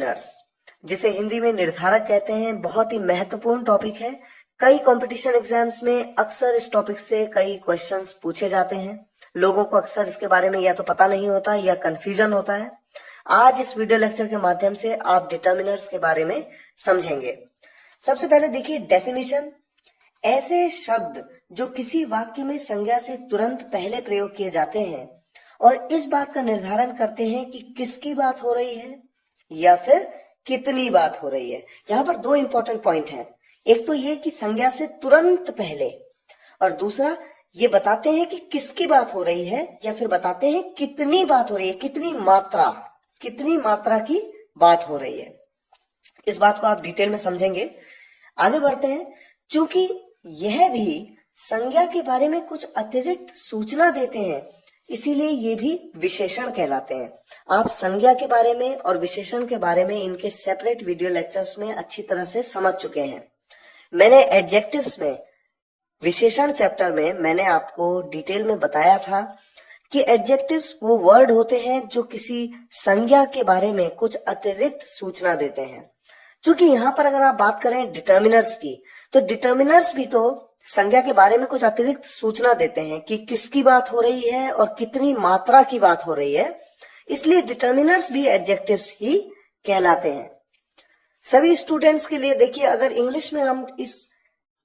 Determiners, जिसे हिंदी में निर्धारक कहते हैं, बहुत ही महत्वपूर्ण टॉपिक है। कई कंपटीशन एग्जाम्स में अक्सर इस टॉपिक से कई क्वेश्चंस पूछे जाते हैं। लोगों को अक्सर इसके बारे में या तो पता नहीं होता या कंफ्यूजन होता है। आज इस वीडियो लेक्चर के माध्यम से आप डिटर्मिनर्स के बारे में समझेंगे। सबसे पहले देखिए डेफिनेशन। ऐसे शब्द जो किसी वाक्य में संज्ञा से तुरंत पहले प्रयोग किए जाते हैं और इस बात का निर्धारण करते हैं कि किसकी बात हो रही है या फिर कितनी बात हो रही है। यहाँ पर दो इंपॉर्टेंट पॉइंट हैं। एक तो ये कि संज्ञा से तुरंत पहले, और दूसरा ये बताते हैं कि किसकी बात हो रही है या फिर बताते हैं कितनी बात हो रही है, कितनी मात्रा की बात हो रही है। इस बात को आप डिटेल में समझेंगे। आगे बढ़ते हैं। चूंकि यह भी संज्ञा के बारे में कुछ अतिरिक्त सूचना देते हैं, इसीलिए ये भी विशेषण कहलाते हैं। आप संज्ञा के बारे में और विशेषण के बारे में इनके सेपरेट वीडियो लेक्चर्स में अच्छी तरह से समझ चुके हैं। मैंने एडजेक्टिव्स में, विशेषण चैप्टर में मैंने आपको डिटेल में बताया था कि एडजेक्टिव्स वो वर्ड होते हैं जो किसी संज्ञा के बारे में कुछ अतिरिक्त सूचना देते हैं। क्योंकि यहाँ पर अगर आप बात करें डिटर्मिनर्स की, तो डिटर्मिनर्स भी तो संज्ञा के बारे में कुछ अतिरिक्त सूचना देते हैं कि किसकी बात हो रही है और कितनी मात्रा की बात हो रही है। इसलिए डिटर्मिनर्स भी एडजेक्टिव्स ही कहलाते हैं। सभी स्टूडेंट्स के लिए देखिए, अगर इंग्लिश में हम इस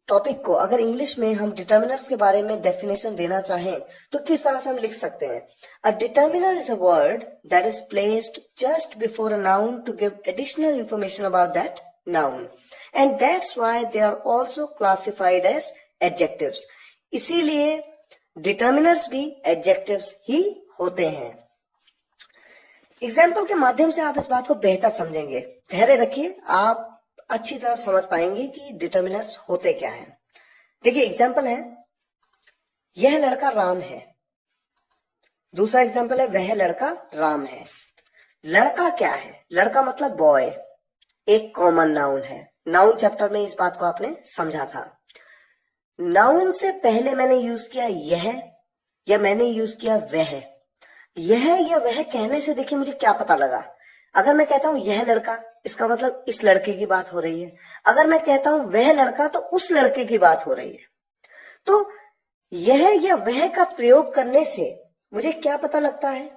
टॉपिक को, अगर इंग्लिश में हम डिटर्मिनर्स के बारे में डेफिनेशन देना चाहें तो किस तरह से हम लिख सकते हैं। A determiner is a word that is placed just before a noun to give additional information about that noun, and that's why they are also classified as adjectives. इसीलिए डिटर्मिनर्स भी एडजेक्टिव्स ही होते हैं। एग्जाम्पल के माध्यम से आप इस बात को बेहतर समझेंगे। धैर्य रखिए, आप अच्छी तरह समझ पाएंगे कि डिटर्मिनर्स होते क्या हैं। देखिए एग्जाम्पल है, यह लड़का राम है। दूसरा एग्जाम्पल है, वह लड़का राम है। लड़का क्या है? लड़का मतलब बॉय, एक कॉमन नाउन है। नाउन चैप्टर में इस बात को आपने समझा था। नाउन से पहले मैंने यूज किया यह या मैंने यूज किया वह। यह या वह कहने से देखिए मुझे क्या पता लगा। अगर मैं कहता हूं यह लड़का, इसका मतलब इस लड़के की बात हो रही है। अगर मैं कहता हूं वह लड़का, तो उस लड़के की बात हो रही है। तो यह या वह का प्रयोग करने से मुझे क्या पता लगता है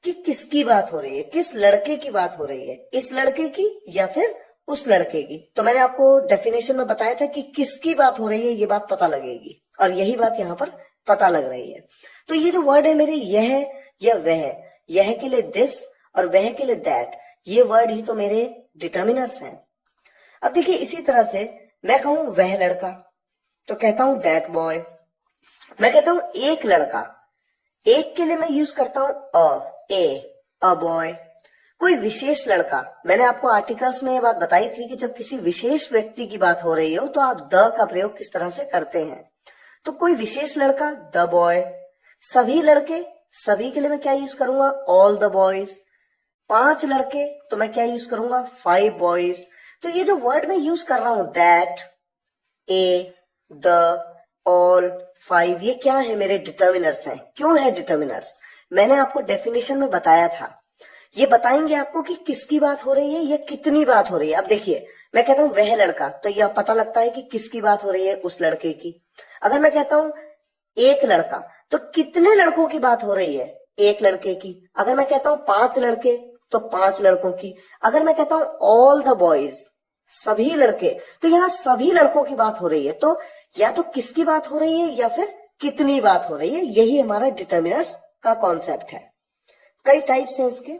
कि किसकी बात हो रही है, किस लड़के की बात हो रही है, इस लड़के की या फिर उस लड़के की। तो मैंने आपको डेफिनेशन में बताया था कि किसकी बात हो रही है ये बात पता लगेगी, और यही बात यहाँ पर पता लग रही है। तो ये जो वर्ड है मेरे, यह या वह, यह के लिए दिस और वह के लिए दैट, ये वर्ड ही तो मेरे डिटर्मिनर्स हैं। अब देखिए इसी तरह से मैं कहूं वह लड़का, तो कहता हूं दैट बॉय। मैं कहता हूं एक लड़का, एक के लिए मैं यूज करता हूं अ बॉय। कोई विशेष लड़का, मैंने आपको आर्टिकल्स में ये बात बताई थी कि जब किसी विशेष व्यक्ति की बात हो रही हो तो आप द का प्रयोग किस तरह से करते हैं। तो कोई विशेष लड़का, द बॉय। सभी लड़के, सभी के लिए मैं क्या यूज करूंगा? All the boys. 5 लड़के, तो मैं क्या यूज करूंगा? 5 बॉयज। तो ये जो वर्ड मैं यूज कर रहा हूं, दैट, द, ऑल, 5, ये क्या है? मेरे डिटर्मिनर्स हैं। क्यों है डिटर्मिनर्स? मैंने आपको डेफिनेशन में बताया था। ये बताएंगे आपको कि किसकी बात हो रही है या कितनी बात हो रही है। अब देखिए, मैं कहता हूं वह लड़का, तो यह पता लगता है कि किसकी बात हो रही है, उस लड़के की। अगर मैं कहता हूं एक लड़का, तो कितने लड़कों की बात हो रही है? एक लड़के की। अगर मैं कहता हूं 5 लड़के, तो 5 लड़कों की। अगर मैं कहता हूं ऑल द बॉयज, सभी लड़के, तो यहाँ सभी लड़कों की बात हो रही है। तो या तो किसकी बात हो रही है या फिर कितनी बात हो रही है। यही हमारा डिटर्मिनर्स का कॉन्सेप्ट है। कई टाइप्स हैं इसके,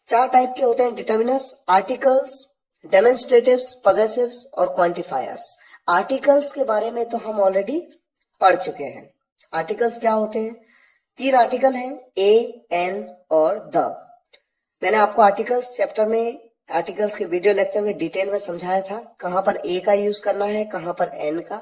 4 टाइप के होते हैं डिटर्मिनर्स: आर्टिकल्स, डेमोन्स्ट्रेटिव्स, पजेसिव्स और क्वांटिफायर्स। आर्टिकल्स के बारे में तो हम ऑलरेडी पढ़ चुके हैं। आर्टिकल्स क्या होते हैं? 3 आर्टिकल हैं, ए, एन और द। मैंने आपको आर्टिकल्स चैप्टर में, आर्टिकल्स के वीडियो लेक्चर में डिटेल में समझाया था कहां पर ए का यूज करना है, कहां पर एन का,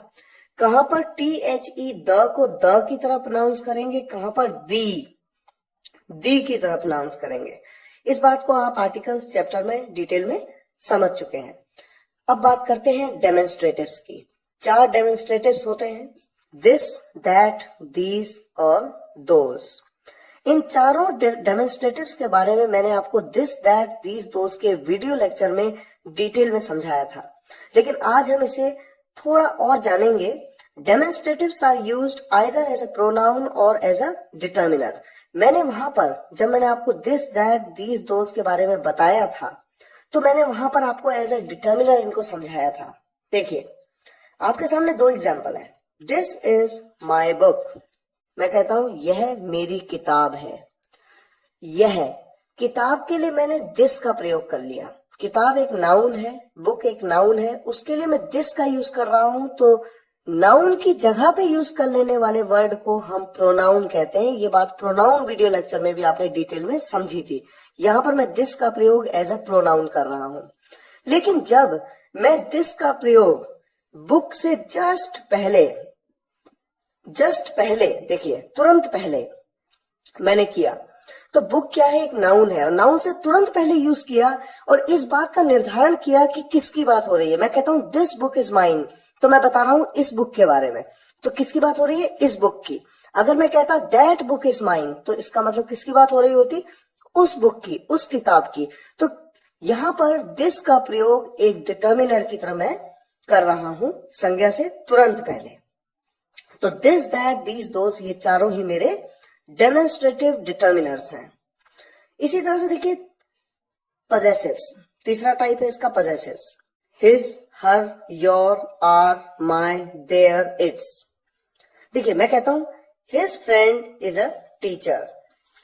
कहां पर THE द को द की तरह प्रोनाउंस करेंगे, कहां पर दी की तरह प्रोनाउंस करेंगे। इस बात को आप आर्टिकल्स चैप्टर में डिटेल में समझ चुके हैं। अब बात करते हैं डेमोन्स्ट्रेटिव्स की। 4 डेमोन्स्ट्रेटिव्स होते हैं, दिस, दैट, दीज और दोज। इन चारों डेमोन्स्ट्रेटिव्स के बारे में मैंने आपको दिस दैट दीज दोस के वीडियो लेक्चर में डिटेल में समझाया था, लेकिन आज हम इसे थोड़ा और जानेंगे। Demonstratives are used either as a pronoun और एज अ डिटर्मिनर। मैंने वहां पर जब मैंने आपको दिस दैट दीज दोस के बारे में बताया था तो मैंने वहां पर आपको एज अ डिटर्मिनर इनको समझाया था। देखिए आपके सामने दो एग्जाम्पल है। दिस इज माई बुक, मैं कहता हूं यह मेरी किताब है। यह किताब के लिए मैंने दिस का प्रयोग कर लिया। किताब एक नाउन है, बुक एक नाउन है, उसके लिए मैं दिस का यूज कर रहा हूं, तो नाउन की जगह पे यूज कर लेने वाले वर्ड को हम प्रोनाउन कहते हैं। ये बात प्रोनाउन वीडियो लेक्चर में भी आपने डिटेल में समझी थी। यहां पर मैं दिस का प्रयोग एज अ प्रोनाउन कर रहा हूं, लेकिन जब मैं दिस का प्रयोग बुक से जस्ट पहले देखिए तुरंत पहले मैंने किया, तो बुक क्या है, एक नाउन है, और नाउन से तुरंत पहले यूज किया और इस बात का निर्धारण किया कि किसकी बात हो रही है। मैं कहता हूं दिस बुक इज माइन, तो मैं बता रहा हूं इस बुक के बारे में, तो किसकी बात हो रही है, इस बुक की। अगर मैं कहता दैट बुक इज माइन, तो इसका मतलब किसकी बात हो रही होती, उस बुक की, उस किताब की। तो यहां पर दिस का प्रयोग एक डिटर्मिनर की तरह मैं कर रहा हूं, संज्ञा से तुरंत पहले। तो दिस दैट दीज दोस ये चारों ही मेरे डेमोन्स्ट्रेटिव डिटर्मिनर्स हैं। इसी तरह से देखिए पजेसिव्स, तीसरा टाइप है इसका possessives. His, her, your, our, my, their, its. देखिए मैं कहता हूं his friend is a teacher.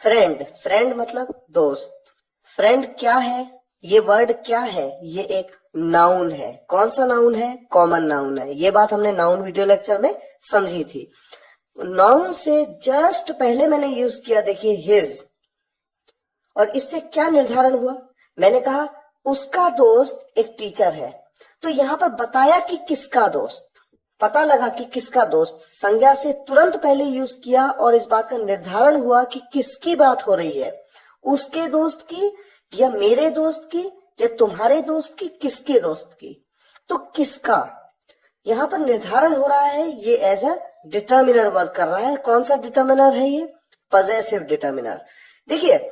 Friend मतलब दोस्त। फ्रेंड क्या है, ये वर्ड क्या है, ये एक नाउन है। कौन सा नाउन है, कॉमन नाउन है। ये बात हमने नाउन वीडियो लेक्चर में समझी थी। नाउन से जस्ट पहले मैंने यूज किया, देखिए हिज, और इससे क्या निर्धारण हुआ, मैंने कहा उसका दोस्त एक टीचर है, तो यहां पर बताया कि किसका दोस्त, पता लगा कि किसका दोस्त, संज्ञा से तुरंत पहले यूज किया और इस बात का निर्धारण हुआ कि किसकी बात हो रही है, उसके दोस्त की या मेरे दोस्त की या तुम्हारे दोस्त की, किसके दोस्त की, तो किसका, यहां पर निर्धारण हो रहा है। ये एज अ डिटर्मिनर वर्क कर रहा है। कौन सा डिटर्मिनर है ये, पजेसिव डिटर्मिनर। देखिए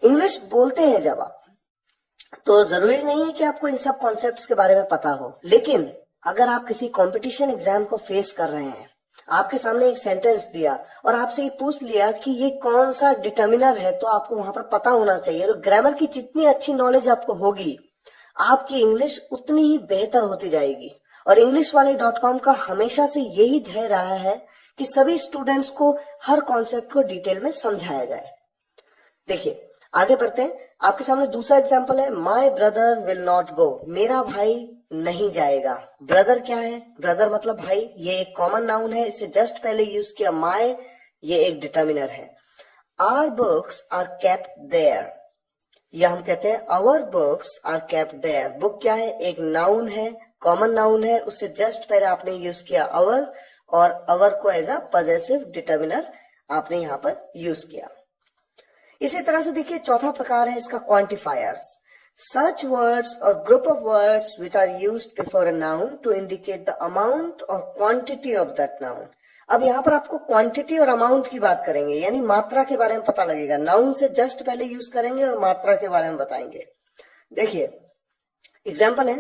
इंग्लिश बोलते हैं जब आप, तो जरूरी नहीं है कि आपको इन सब कॉन्सेप्ट्स के बारे में पता हो, लेकिन अगर आप किसी कंपटीशन एग्जाम को फेस कर रहे हैं, आपके सामने एक सेंटेंस दिया और आपसे ये पूछ लिया कि ये कौन सा डिटर्मिनर है, तो आपको वहां पर पता होना चाहिए। तो ग्रामर की जितनी अच्छी नॉलेज आपको होगी, आपकी इंग्लिश उतनी ही बेहतर होती जाएगी। और englishwale.com का हमेशा से यही ध्येय रहा है कि सभी स्टूडेंट्स को हर कॉन्सेप्ट को डिटेल में समझाया जाए। देखिए आगे बढ़ते हैं। आपके सामने दूसरा एग्जाम्पल है, my brother will not go, मेरा भाई नहीं जाएगा। ब्रदर क्या है, ब्रदर मतलब भाई, ये एक कॉमन नाउन है, इससे जस्ट पहले यूज किया माई, ये एक डिटर्मिनर है। Our books are kept there, या हम कहते हैं our books are kept there. Book क्या है, एक नाउन है, कॉमन नाउन है, उससे जस्ट पहले आपने यूज किया आवर, और आवर को एज अ पजेसिव डिटर्मिनर आपने यहां पर यूज किया। इसी तरह से देखिए चौथा प्रकार है इसका, क्वांटिफायर्स। सच वर्ड्स और group of words which are used before a noun to indicate the amount और क्वांटिटी ऑफ दैट नाउन। अब यहाँ पर आपको क्वांटिटी और अमाउंट की बात करेंगे, यानी मात्रा के बारे में पता लगेगा। नाउन से जस्ट पहले यूज करेंगे और मात्रा के बारे में बताएंगे। देखिए एग्जाम्पल है,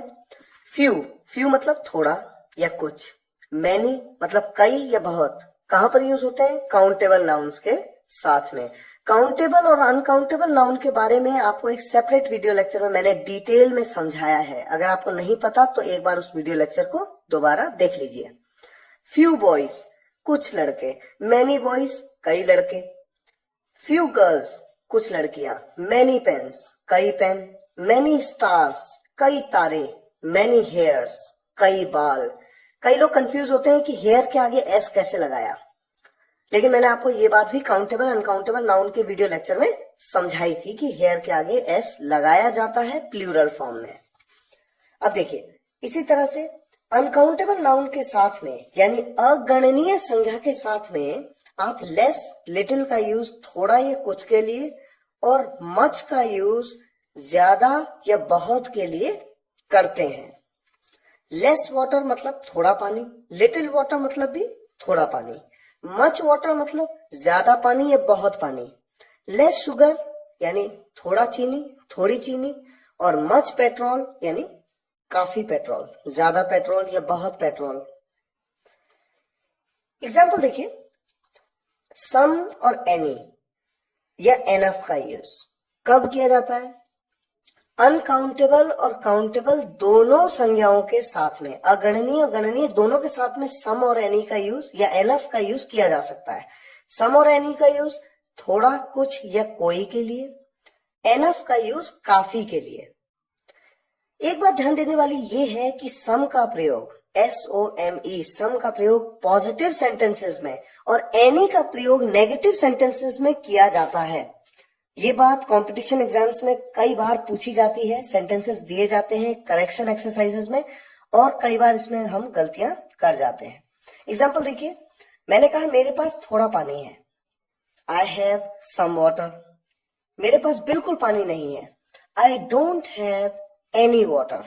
फ्यू मतलब थोड़ा या कुछ, मैनी मतलब कई या बहुत। कहां पर यूज होते हैं, काउंटेबल नाउन्स के साथ में। काउंटेबल और अनकाउंटेबल नाउन के बारे में आपको एक सेपरेट वीडियो लेक्चर में मैंने डिटेल में समझाया है। अगर आपको नहीं पता तो एक बार उस वीडियो लेक्चर को दोबारा देख लीजिए। फ्यू बॉयज कुछ लड़के, मैनी बॉयज कई लड़के। फ्यू गर्ल्स कुछ लड़कियां, मैनी पेन्स कई पेन। मैनी स्टार्स कई तारे, मैनी हेयर्स कई बाल। कई लोग कंफ्यूज होते हैं कि हेयर के आगे एस कैसे लगाया, लेकिन मैंने आपको ये बात भी काउंटेबल अनकाउंटेबल नाउन के वीडियो लेक्चर में समझाई थी कि हेयर के आगे एस लगाया जाता है प्लूरल फॉर्म में। अब देखिए इसी तरह से अनकाउंटेबल नाउन के साथ में, यानी अगणनीय संज्ञा के साथ में, आप लेस लिटिल का यूज थोड़ा या कुछ के लिए, और मच का यूज ज्यादा या बहुत के लिए करते हैं। लेस वाटर मतलब थोड़ा पानी, लिटिल वाटर मतलब भी थोड़ा पानी। मच वाटर मतलब ज्यादा पानी या बहुत पानी। लेस शुगर यानी थोड़ा चीनी, थोड़ी चीनी। और मच पेट्रोल यानी काफी पेट्रोल, ज्यादा पेट्रोल या बहुत पेट्रोल। एग्जाम्पल देखिए, सम और एनी या एनफ का यूज कब किया जाता है? अनकाउंटेबल और काउंटेबल दोनों संज्ञाओं के साथ में, अगणनीय और गणनीय दोनों के साथ में सम और एनी का यूज या एनफ का यूज किया जा सकता है। सम और एनी का यूज थोड़ा, कुछ या कोई के लिए, एनफ का यूज काफी के लिए। एक बात ध्यान देने वाली ये है कि सम का प्रयोग SOME सम का प्रयोग पॉजिटिव सेंटेंसेस में और एनी का प्रयोग नेगेटिव सेंटेंसेस में किया जाता है। ये बात कंपटीशन एग्जाम्स में कई बार पूछी जाती है, सेंटेंसेस दिए जाते हैं करेक्शन एक्सरसाइजेस में, और कई बार इसमें हम गलतियां कर जाते हैं। एग्जाम्पल देखिए, मैंने कहा मेरे पास थोड़ा पानी है, आई हैव सम वाटर। मेरे पास बिल्कुल पानी नहीं है, I don't have any water.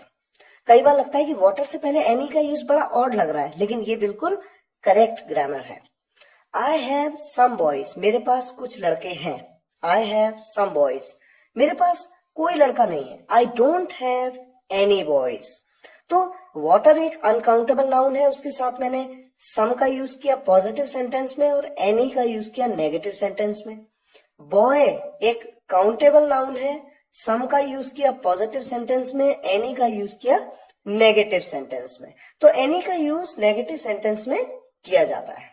कई बार लगता है कि वाटर से पहले एनी का यूज बड़ा ऑड लग रहा है, लेकिन ये बिल्कुल करेक्ट ग्रामर है। आई हैव सम बॉयज, मेरे पास कुछ लड़के हैं। आई हैव सम बॉयज, मेरे पास कोई लड़का नहीं है। I don't have any boys. तो वाटर एक अनकाउंटेबल नाउन है, उसके साथ मैंने सम का यूज किया पॉजिटिव सेंटेंस में और एनी का यूज किया नेगेटिव सेंटेंस में। बॉय एक काउंटेबल नाउन है, सम का यूज किया पॉजिटिव सेंटेंस में, एनी का यूज किया नेगेटिव सेंटेंस में। तो एनी का यूज नेगेटिव सेंटेंस में किया जाता है।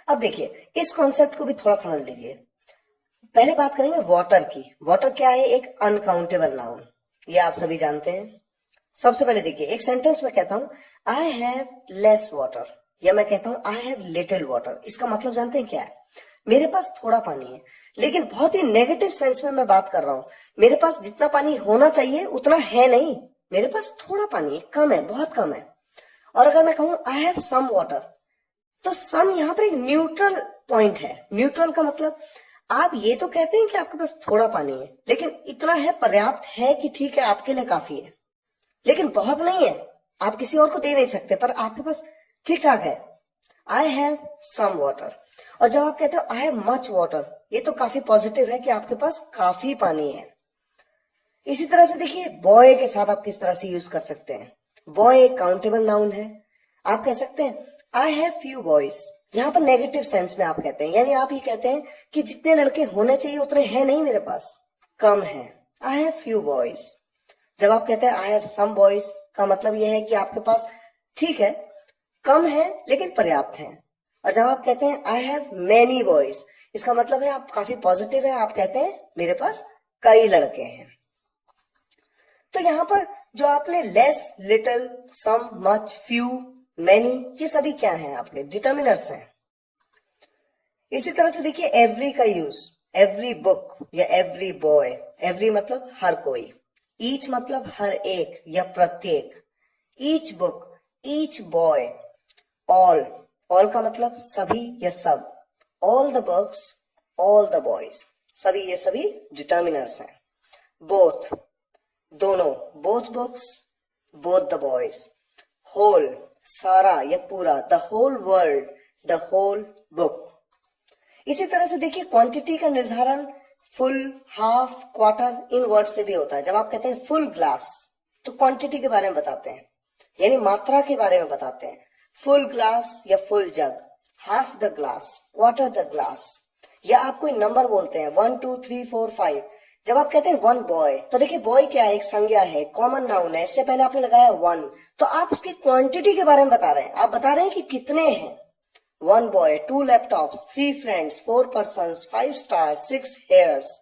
अब देखिए, इस कॉन्सेप्ट को भी थोड़ा समझ लीजिए। पहले बात करेंगे वाटर की। वाटर क्या है? एक अनकाउंटेबल नाउन, ये आप सभी जानते हैं। सबसे पहले देखिए, एक सेंटेंस में कहता हूं आई हैव लेस वाटर, या मैं कहता हूं आई हैव लिटिल वाटर। इसका मतलब जानते हैं क्या है? मेरे पास थोड़ा पानी है, लेकिन बहुत ही नेगेटिव सेंस में मैं बात कर रहा हूं। मेरे पास जितना पानी होना चाहिए उतना है नहीं, मेरे पास थोड़ा पानी है, कम है, बहुत कम है। और अगर मैं कहूं आई हैव सम वाटर, तो सम यहां पर एक न्यूट्रल पॉइंट है। न्यूट्रल का मतलब आप ये तो कहते हैं कि आपके पास थोड़ा पानी है, लेकिन इतना है, पर्याप्त है कि ठीक है, आपके लिए काफी है, लेकिन बहुत नहीं है, आप किसी और को दे नहीं सकते, पर आपके पास ठीक ठाक है। I have some water. और जब आप कहते हो आई हैव मच वाटर, ये तो काफी पॉजिटिव है कि आपके पास काफी पानी है। इसी तरह से देखिए, बॉय के साथ आप किस तरह से यूज कर सकते हैं। बॉय एक काउंटेबल नाउन है, आप कह सकते हैं आई हैव फ्यू बॉयज। यहां पर नेगेटिव सेंस में आप कहते हैं, यानी आप ये कहते हैं कि जितने लड़के होने चाहिए उतने हैं नहीं, मेरे पास कम है। I have few boys. जब आप कहते हैं आई हैव सम बॉयज, का मतलब यह है कि आपके पास ठीक है, कम है लेकिन पर्याप्त है। और जब आप कहते हैं आई हैव मैनी बॉयज, इसका मतलब है आप काफी पॉजिटिव है, आप कहते हैं मेरे पास कई लड़के हैं। तो यहां पर जो आपने लेस, लिटिल, सम, मच, फ्यू, मैनी, ये सभी क्या हैं? आपके डिटर्मिनर्स हैं। इसी तरह से देखिए, एवरी का यूज, एवरी बुक या एवरी बॉय। एवरी मतलब हर कोई, ईच मतलब हर एक या प्रत्येक, each book, each boy, all, all का मतलब सभी या सब, all the books, all the boys, सभी, ये सभी डिटर्मिनर्स हैं। बोथ दोनों, both books, both the boys. Whole सारा या पूरा, the whole world, the whole book. इसी तरह से देखिए, क्वांटिटी का निर्धारण फुल, हाफ, क्वार्टर, इन वर्ड से भी होता है। जब आप कहते हैं फुल ग्लास, तो क्वांटिटी के बारे में बताते हैं, यानी मात्रा के बारे में बताते हैं। फुल ग्लास या full jug, half the glass, quarter the glass. या आप कोई नंबर बोलते हैं 1 2 3 4 5, जब आप कहते हैं वन बॉय, तो देखिए बॉय क्या है? एक संज्ञा है, कॉमन नाउन है, इससे पहले आपने लगाया वन, तो आप उसकी क्वांटिटी के बारे में बता रहे हैं। आप बता रहे हैं कि कितने हैं। 1 boy, 2 laptops, 3 friends, 4 persons, 5 stars, 6 hairs.